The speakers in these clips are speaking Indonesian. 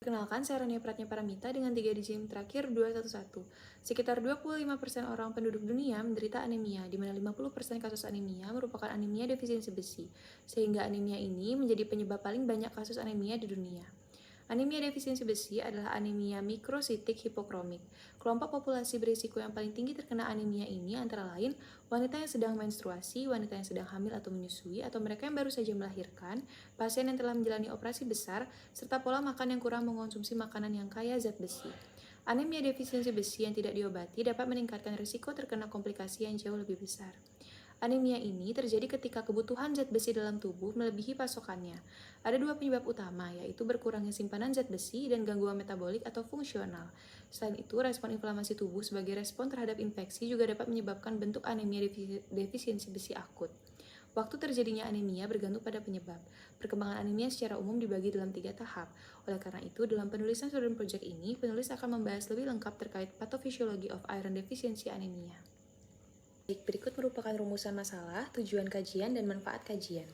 Perkenalkan, saya Rania Pratnya Paramita dengan 3 digit terakhir 211. Sekitar 25% orang penduduk dunia menderita anemia, di mana 50% kasus anemia merupakan anemia defisiensi besi, sehingga anemia ini menjadi penyebab paling banyak kasus anemia di dunia. Anemia defisiensi besi adalah anemia mikrositik hipokromik. Kelompok populasi berisiko yang paling tinggi terkena anemia ini antara lain wanita yang sedang menstruasi, wanita yang sedang hamil atau menyusui, atau mereka yang baru saja melahirkan, pasien yang telah menjalani operasi besar, serta pola makan yang kurang mengonsumsi makanan yang kaya zat besi. Anemia defisiensi besi yang tidak diobati dapat meningkatkan risiko terkena komplikasi yang jauh lebih besar. Anemia ini terjadi ketika kebutuhan zat besi dalam tubuh melebihi pasokannya. Ada 2 penyebab utama, yaitu berkurangnya simpanan zat besi dan gangguan metabolik atau fungsional. Selain itu, respon inflamasi tubuh sebagai respon terhadap infeksi juga dapat menyebabkan bentuk anemia defisiensi besi akut. Waktu terjadinya anemia bergantung pada penyebab. Perkembangan anemia secara umum dibagi dalam 3 tahap. Oleh karena itu, dalam penulisan student project ini, penulis akan membahas lebih lengkap terkait pathophysiology of iron deficiency anemia. Berikut merupakan rumusan masalah, tujuan kajian, dan manfaat kajian.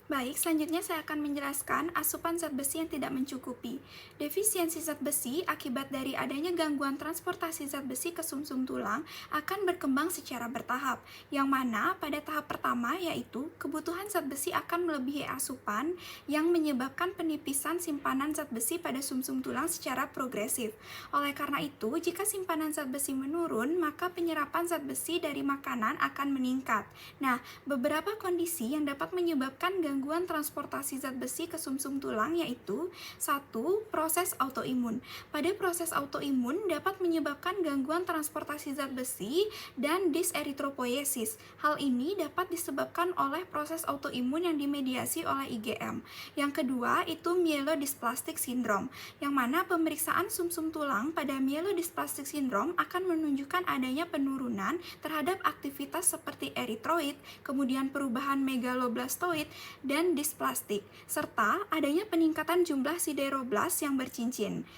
Baik, selanjutnya saya akan menjelaskan asupan zat besi yang tidak mencukupi. Defisiensi zat besi akibat dari adanya gangguan transportasi zat besi ke sumsum tulang akan berkembang secara bertahap, yang mana pada tahap pertama yaitu kebutuhan zat besi akan melebihi asupan yang menyebabkan penipisan simpanan zat besi pada sumsum tulang secara progresif. Oleh karena itu, jika simpanan zat besi menurun, maka penyerapan zat besi dari makanan akan meningkat. Nah, beberapa kondisi yang dapat menyebabkan gangguan transportasi zat besi ke sumsum tulang yaitu 1. Proses autoimun. Pada proses autoimun dapat menyebabkan gangguan transportasi zat besi dan dyseritropoiesis. Hal ini dapat disebabkan oleh proses autoimun yang dimediasi oleh IgM. Yang kedua itu myelodysplastic syndrome, yang mana pemeriksaan sumsum tulang pada myelodysplastic syndrome akan menunjukkan adanya penurunan terhadap aktivitas seperti eritroid, kemudian perubahan megaloblastoid, dan displastik, serta adanya peningkatan jumlah sideroblas yang bercincin.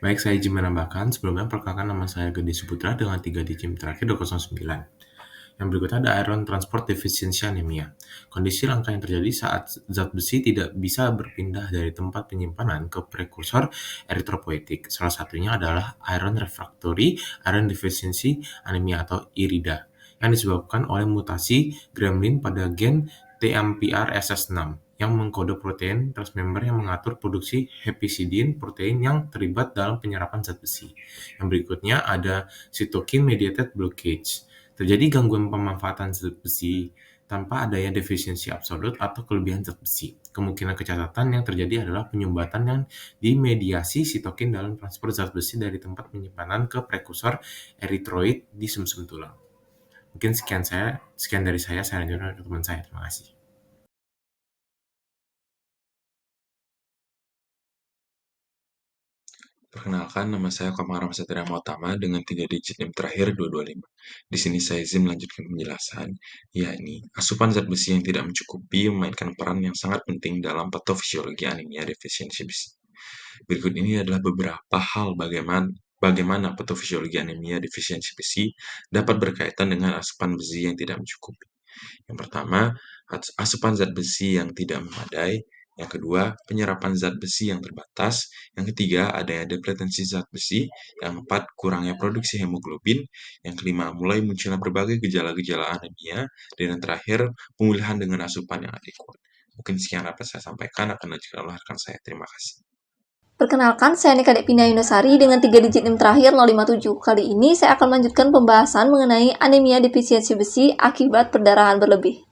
Baik, saya izin menambahkan, sebelumnya perkenalkan nama saya Gede Suputra dengan 3 digit terakhir 209. Yang berikutnya ada iron transport deficiency anemia. Kondisi langka yang terjadi saat zat besi tidak bisa berpindah dari tempat penyimpanan ke prekursor eritropoietik. Salah satunya adalah iron refractory iron deficiency anemia atau IRIDA, yang disebabkan oleh mutasi gremlin pada gen TMPRSS6 yang mengkode protein transmember yang mengatur produksi hepcidin, protein yang terlibat dalam penyerapan zat besi. Yang berikutnya ada cytokine mediated blockage. Terjadi gangguan pemanfaatan zat besi tanpa adanya defisiensi absolut atau kelebihan zat besi. Kemungkinan kecacatan yang terjadi adalah penyumbatan yang dimediasi sitokin dalam transport zat besi dari tempat penyimpanan ke prekursor eritroid di sumsum tulang. Mungkin sekian dari saya lanjutkan ke teman saya. Terima kasih. Perkenalkan, nama saya Komar Satria Mautama dengan 3 digit NIM terakhir 225. Di sini saya izin melanjutkan penjelasan, yakni asupan zat besi yang tidak mencukupi memainkan peran yang sangat penting dalam patofisiologi anemia defisiensi besi. Berikut ini adalah beberapa hal bagaimana patofisiologi anemia defisiensi besi dapat berkaitan dengan asupan besi yang tidak mencukupi. Yang pertama, asupan zat besi yang tidak memadai. Yang kedua, penyerapan zat besi yang terbatas. Yang ketiga, adanya depletensi zat besi. Yang keempat, kurangnya produksi hemoglobin. Yang kelima, mulai munculnya berbagai gejala-gejala anemia. Dan yang terakhir, pemulihan dengan asupan yang adekuat. Mungkin sekian dapat saya sampaikan, akan lanjutkan oleh rekan saya. Terima kasih. Perkenalkan, saya Nika Depina Yunusari dengan 3 digit NIM terakhir 057. Kali ini saya akan melanjutkan pembahasan mengenai anemia defisiensi besi akibat perdarahan berlebih.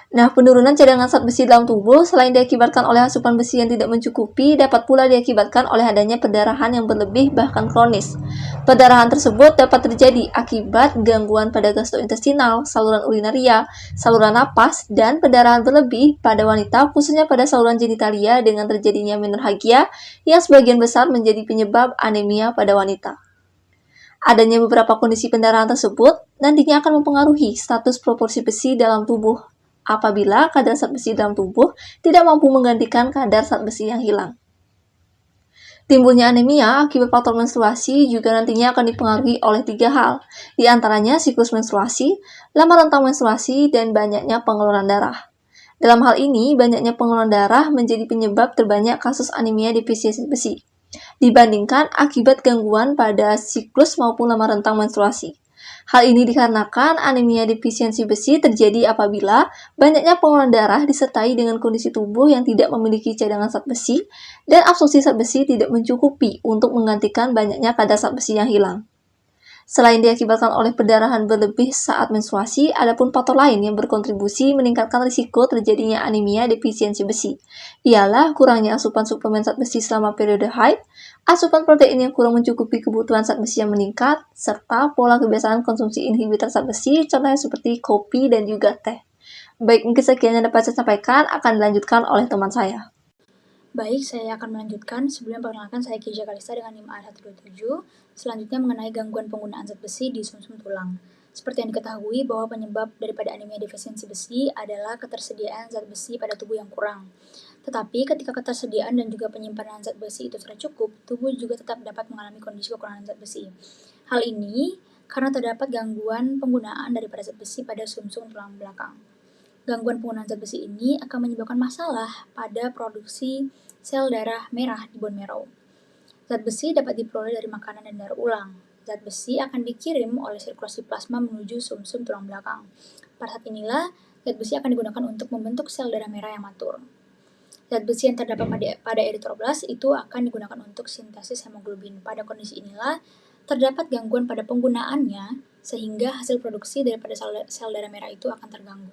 Nah, penurunan cadangan zat besi dalam tubuh selain diakibatkan oleh asupan besi yang tidak mencukupi, dapat pula diakibatkan oleh adanya perdarahan yang berlebih bahkan kronis. Perdarahan tersebut dapat terjadi akibat gangguan pada gastrointestinal, saluran urinaria, saluran napas, dan perdarahan berlebih pada wanita khususnya pada saluran genitalia dengan terjadinya menorhagia yang sebagian besar menjadi penyebab anemia pada wanita. Adanya beberapa kondisi pendarahan tersebut nantinya akan mempengaruhi status proporsi besi dalam tubuh apabila kadar zat besi dalam tubuh tidak mampu menggantikan kadar zat besi yang hilang. Timbulnya anemia akibat faktor menstruasi juga nantinya akan dipengaruhi oleh 3 hal, di antaranya siklus menstruasi, lama rentang menstruasi, dan banyaknya pengeluaran darah. Dalam hal ini, banyaknya pengumpulan darah menjadi penyebab terbanyak kasus anemia defisiensi besi, dibandingkan akibat gangguan pada siklus maupun lama rentang menstruasi. Hal ini dikarenakan anemia defisiensi besi terjadi apabila banyaknya pengumpulan darah disertai dengan kondisi tubuh yang tidak memiliki cadangan zat besi dan absorpsi zat besi tidak mencukupi untuk menggantikan banyaknya kadar zat besi yang hilang. Selain diakibatkan oleh perdarahan berlebih saat menstruasi, adapun faktor lain yang berkontribusi meningkatkan risiko terjadinya anemia defisiensi besi, ialah kurangnya asupan suplemen zat besi selama periode haid, asupan protein yang kurang mencukupi kebutuhan zat besi yang meningkat, serta pola kebiasaan konsumsi inhibitor zat besi, contohnya seperti kopi dan juga teh. Baik, mungkin sekian yang dapat saya sampaikan, akan dilanjutkan oleh teman saya. Baik, saya akan melanjutkan. Sebelum perkenalkan, saya Kijah Kalista dengan NIM A127. Selanjutnya mengenai gangguan penggunaan zat besi di sumsum tulang. Seperti yang diketahui bahwa penyebab daripada anemia defisiensi besi adalah ketersediaan zat besi pada tubuh yang kurang. Tetapi ketika ketersediaan dan juga penyimpanan zat besi itu sudah cukup, tubuh juga tetap dapat mengalami kondisi kekurangan zat besi. Hal ini karena terdapat gangguan penggunaan daripada zat besi pada sumsum tulang belakang. Gangguan penggunaan zat besi ini akan menyebabkan masalah pada produksi sel darah merah di bone marrow. Zat besi dapat diperoleh dari makanan dan darah ulang. Zat besi akan dikirim oleh sirkulasi plasma menuju sumsum tulang belakang. Pada saat inilah, zat besi akan digunakan untuk membentuk sel darah merah yang matur. Zat besi yang terdapat pada eritroblas itu akan digunakan untuk sintesis hemoglobin. Pada kondisi inilah, terdapat gangguan pada penggunaannya, sehingga hasil produksi daripada sel darah merah itu akan terganggu.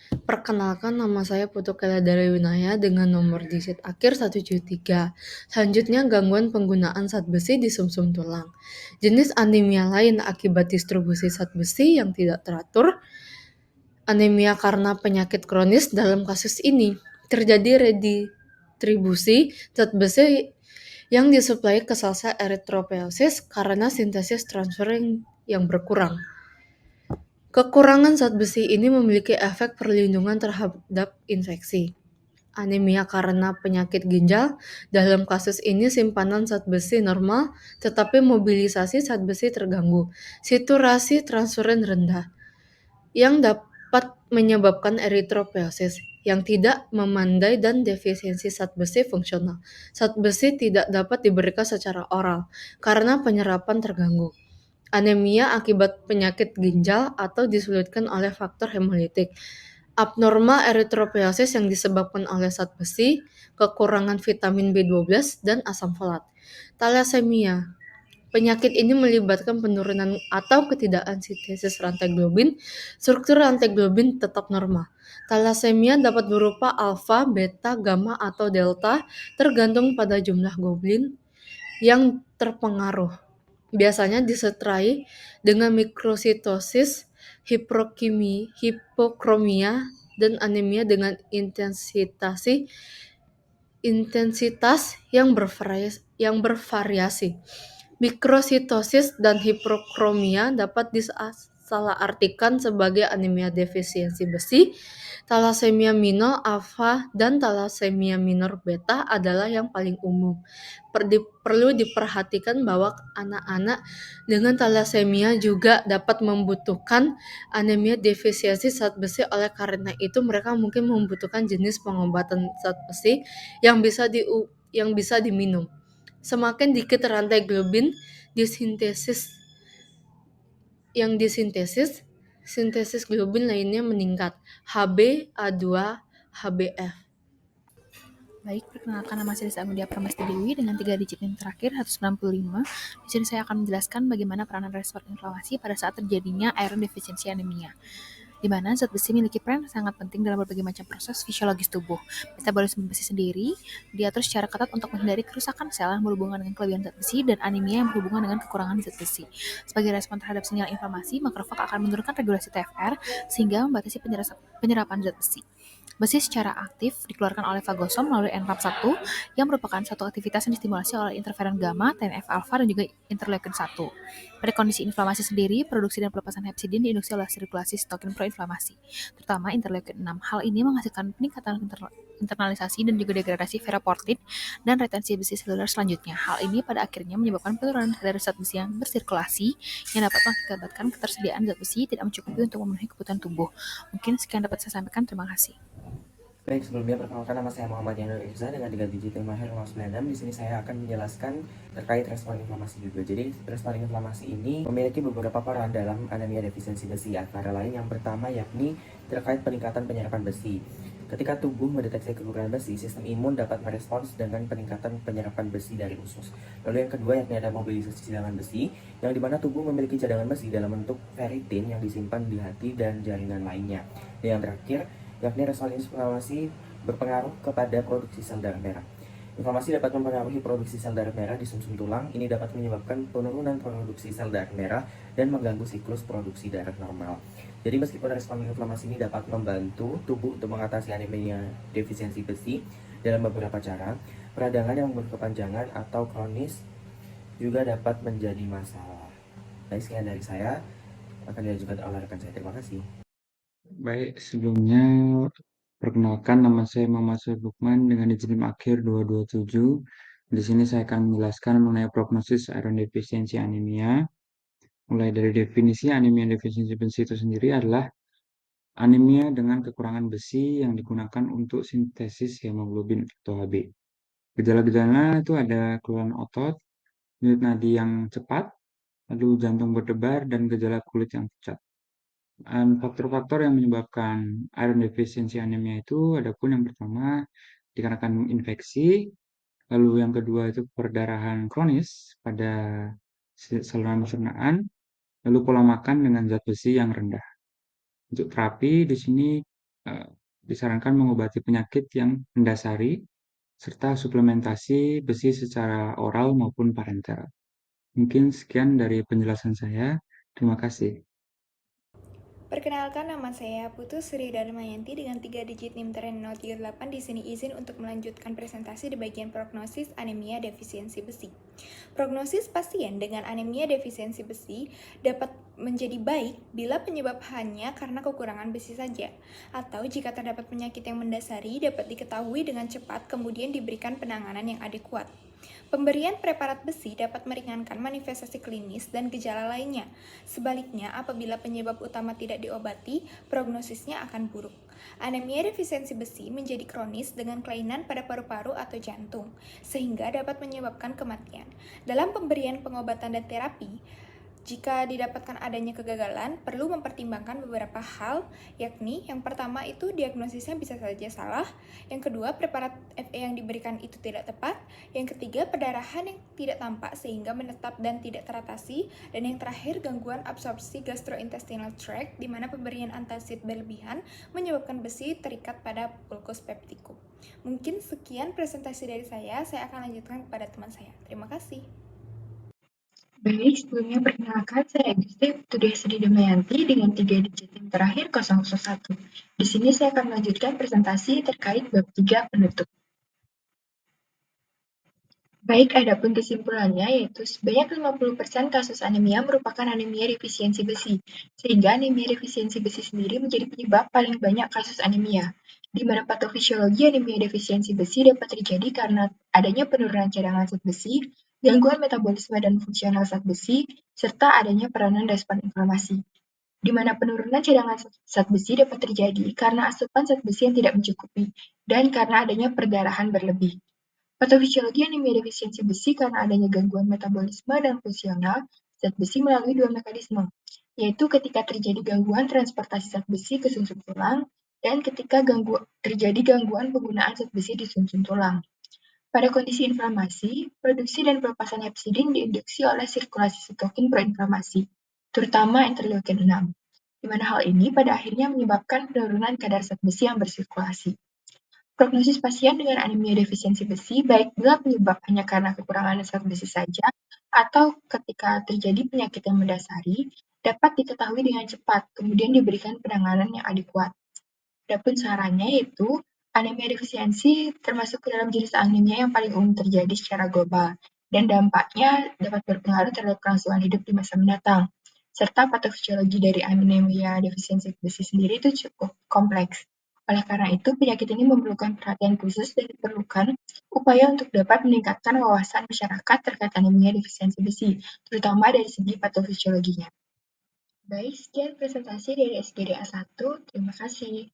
Perkenalkan, nama saya Putu Kela dari Winaya dengan nomor digit akhir 173. Selanjutnya, gangguan penggunaan zat besi di sumsum tulang. Jenis anemia lain akibat distribusi zat besi yang tidak teratur. Anemia karena penyakit kronis. Dalam kasus ini, terjadi redistribusi zat besi yang disuplai ke sel-sel eritropoiesis karena sintesis transfer yang berkurang. Kekurangan zat besi ini memiliki efek perlindungan terhadap infeksi. Anemia karena penyakit ginjal. Dalam kasus ini simpanan zat besi normal, tetapi mobilisasi zat besi terganggu. Saturasi transfuran rendah, yang dapat menyebabkan eritropoiesis yang tidak memandai dan defisiensi zat besi fungsional. Zat besi tidak dapat diberikan secara oral karena penyerapan terganggu. Anemia akibat penyakit ginjal atau disulitkan oleh faktor hemolitik. Abnormal eritropoiesis yang disebabkan oleh zat besi, kekurangan vitamin B12 dan asam folat. Thalassemia. Penyakit ini melibatkan penurunan atau ketidakan sintesis rantai globin. Struktur rantai globin tetap normal. Thalassemia dapat berupa alfa, beta, gamma, atau delta, tergantung pada jumlah globin yang terpengaruh. Biasanya disertai dengan mikrositosis, hipokromia, dan anemia dengan intensitas yang bervariasi. Mikrositosis dan hipokromia dapat disalahartikan sebagai anemia defisiensi besi. Thalassemia minor alfa dan thalassemia minor beta adalah yang paling umum. Perlu diperhatikan bahwa anak-anak dengan thalassemia juga dapat membutuhkan anemia defisiensi zat besi. Oleh karena itu, mereka mungkin membutuhkan jenis pengobatan zat besi yang bisa diminum. Semakin dikit rantai globin sintesis globin lainnya meningkat. Hb, A2, Hbf. Baik, perkenalkan, nama saya Amelia Pramesti Dewi dengan 3 digit NIM terakhir 195. Di sini saya akan menjelaskan bagaimana peranan respon inflamasi pada saat terjadinya iron defisiensi anemia, di mana zat besi memiliki peran sangat penting dalam berbagai macam proses fisiologis tubuh. Metabolisme besi sendiri diatur secara ketat untuk menghindari kerusakan sel yang berhubungan dengan kelebihan zat besi dan anemia yang berhubungan dengan kekurangan zat besi. Sebagai respon terhadap sinyal inflamasi, makrofag akan menurunkan regulasi TFR sehingga membatasi penyerapan zat besi. Besi secara aktif dikeluarkan oleh fagosom melalui NRAP1 yang merupakan suatu aktivitas yang distimulasi oleh interferon gamma, TNF-alpha, dan juga interleukin 1. Pada kondisi inflamasi sendiri, produksi dan pelepasan hepsidin diinduksi oleh sirkulasi sitokin proinflamasi, terutama interleukin 6. Hal ini menghasilkan peningkatan internalisasi dan juga degradasi ferroportin dan retensi besi seluler selanjutnya. Hal ini pada akhirnya menyebabkan penurunan kadar zat besi yang bersirkulasi yang dapat mengakibatkan ketersediaan zat besi tidak mencukupi untuk memenuhi kebutuhan tubuh. Mungkin sekian dapat saya sampaikan. Terima kasih. Baik, sebelumnya perkenalkan nama saya Muhammad Yanur Irza dengan 3 digit yang mahir 96. Di sini saya akan menjelaskan terkait respon inflamasi juga. Jadi, respon inflamasi ini memiliki beberapa peran dalam anemia defisiensi besi. Antara lain yang pertama yakni terkait peningkatan penyerapan besi. Ketika tubuh mendeteksi kekurangan besi, sistem imun dapat merespons dengan peningkatan penyerapan besi dari usus. Lalu yang kedua yakni ada mobilisasi cadangan besi, yang dimana tubuh memiliki cadangan besi dalam bentuk ferritin yang disimpan di hati dan jaringan lainnya. Dan yang terakhir yakni respon inflamasi berpengaruh kepada produksi sel darah merah. Inflamasi dapat mempengaruhi produksi sel darah merah di sumsum tulang. Ini dapat menyebabkan penurunan produksi sel darah merah dan mengganggu siklus produksi darah normal. Jadi meskipun respon inflamasi ini dapat membantu tubuh untuk mengatasi anemia defisiensi besi dalam beberapa cara, peradangan yang berkepanjangan atau kronis juga dapat menjadi masalah. Baik, sekian dari saya. Akan dilanjutkan oleh rekan saya. Terima kasih. Baik, sebelumnya perkenalkan nama saya Muhammad Soeb Lukman dengan izin NIM akhir 227. Di sini saya akan menjelaskan mengenai prognosis iron defisiensi anemia. Mulai dari definisi anemia defisiensi besi itu sendiri adalah anemia dengan kekurangan besi yang digunakan untuk sintesis hemoglobin atau Hb. Gejala-gejalanya itu ada keluhan otot, denyut nadi yang cepat, lalu jantung berdebar, dan gejala kulit yang pucat. Faktor-faktor yang menyebabkan iron deficiency anemia itu ada pun yang pertama dikarenakan infeksi, lalu yang kedua itu perdarahan kronis pada saluran pencernaan, lalu pola makan dengan zat besi yang rendah. Untuk terapi di sini disarankan mengobati penyakit yang mendasari serta suplementasi besi secara oral maupun parenteral. Mungkin sekian dari penjelasan saya. Terima kasih. Perkenalkan, nama saya Putu Sri Darmayanti dengan 3 digit NIM 038. Di sini izin untuk melanjutkan presentasi di bagian prognosis anemia defisiensi besi. Prognosis pasien dengan anemia defisiensi besi dapat menjadi baik bila penyebab hanya karena kekurangan besi saja, atau jika terdapat penyakit yang mendasari dapat diketahui dengan cepat kemudian diberikan penanganan yang adekuat. Pemberian preparat besi dapat meringankan manifestasi klinis dan gejala lainnya. Sebaliknya, apabila penyebab utama tidak diobati, prognosisnya akan buruk. Anemia defisiensi besi menjadi kronis dengan kelainan pada paru-paru atau jantung, sehingga dapat menyebabkan kematian. Dalam pemberian pengobatan dan terapi, jika didapatkan adanya kegagalan, perlu mempertimbangkan beberapa hal, yakni yang pertama itu diagnosisnya bisa saja salah, yang kedua preparat FE yang diberikan itu tidak tepat, yang ketiga perdarahan yang tidak tampak sehingga menetap dan tidak teratasi, dan yang terakhir gangguan absorpsi gastrointestinal tract di mana pemberian antasid berlebihan menyebabkan besi terikat pada bulkus peptikum. Mungkin sekian presentasi dari saya akan lanjutkan kepada teman saya. Terima kasih. Baik, sebelumnya perkenalkan saya Gusti Putu Sri Damayanti dengan 3 digit NIM terakhir 001. Di sini saya akan melanjutkan presentasi terkait bab 3 penutup. Baik, adapun kesimpulannya yaitu sebanyak 50% kasus anemia merupakan anemia defisiensi besi, sehingga anemia defisiensi besi sendiri menjadi penyebab paling banyak kasus anemia, di mana patofisiologi anemia defisiensi besi dapat terjadi karena adanya penurunan cadangan zat besi, gangguan metabolisme dan fungsional zat besi, serta adanya peranan respon inflamasi. Di mana penurunan cadangan zat besi dapat terjadi karena asupan zat besi yang tidak mencukupi, dan karena adanya perdarahan berlebih. Patofisiologi anemia defisiensi besi karena adanya gangguan metabolisme dan fungsional zat besi melalui 2 mekanisme, yaitu ketika terjadi gangguan transportasi zat besi ke sumsum tulang dan ketika terjadi gangguan penggunaan zat besi di sumsum tulang. Pada kondisi inflamasi, produksi dan pelepasan hepsidin diinduksi oleh sirkulasi sitokin proinflamasi, terutama interleukin 6, di mana hal ini pada akhirnya menyebabkan penurunan kadar zat besi yang bersirkulasi. Prognosis pasien dengan anemia defisiensi besi baik bila penyebab hanya karena kekurangan zat besi saja atau ketika terjadi penyakit yang mendasari dapat diketahui dengan cepat, kemudian diberikan penanganan yang adekuat. Adapun sarannya yaitu anemia defisiensi termasuk ke dalam jenis anemia yang paling umum terjadi secara global dan dampaknya dapat berpengaruh terhadap kelangsungan hidup di masa mendatang. Serta patofisiologi dari anemia defisiensi besi sendiri itu cukup kompleks. Oleh karena itu, penyakit ini memerlukan perhatian khusus dan diperlukan upaya untuk dapat meningkatkan wawasan masyarakat terkait anemia defisiensi besi, terutama dari segi patofisiologinya. Baik, sekian presentasi dari SGDA 1. Terima kasih.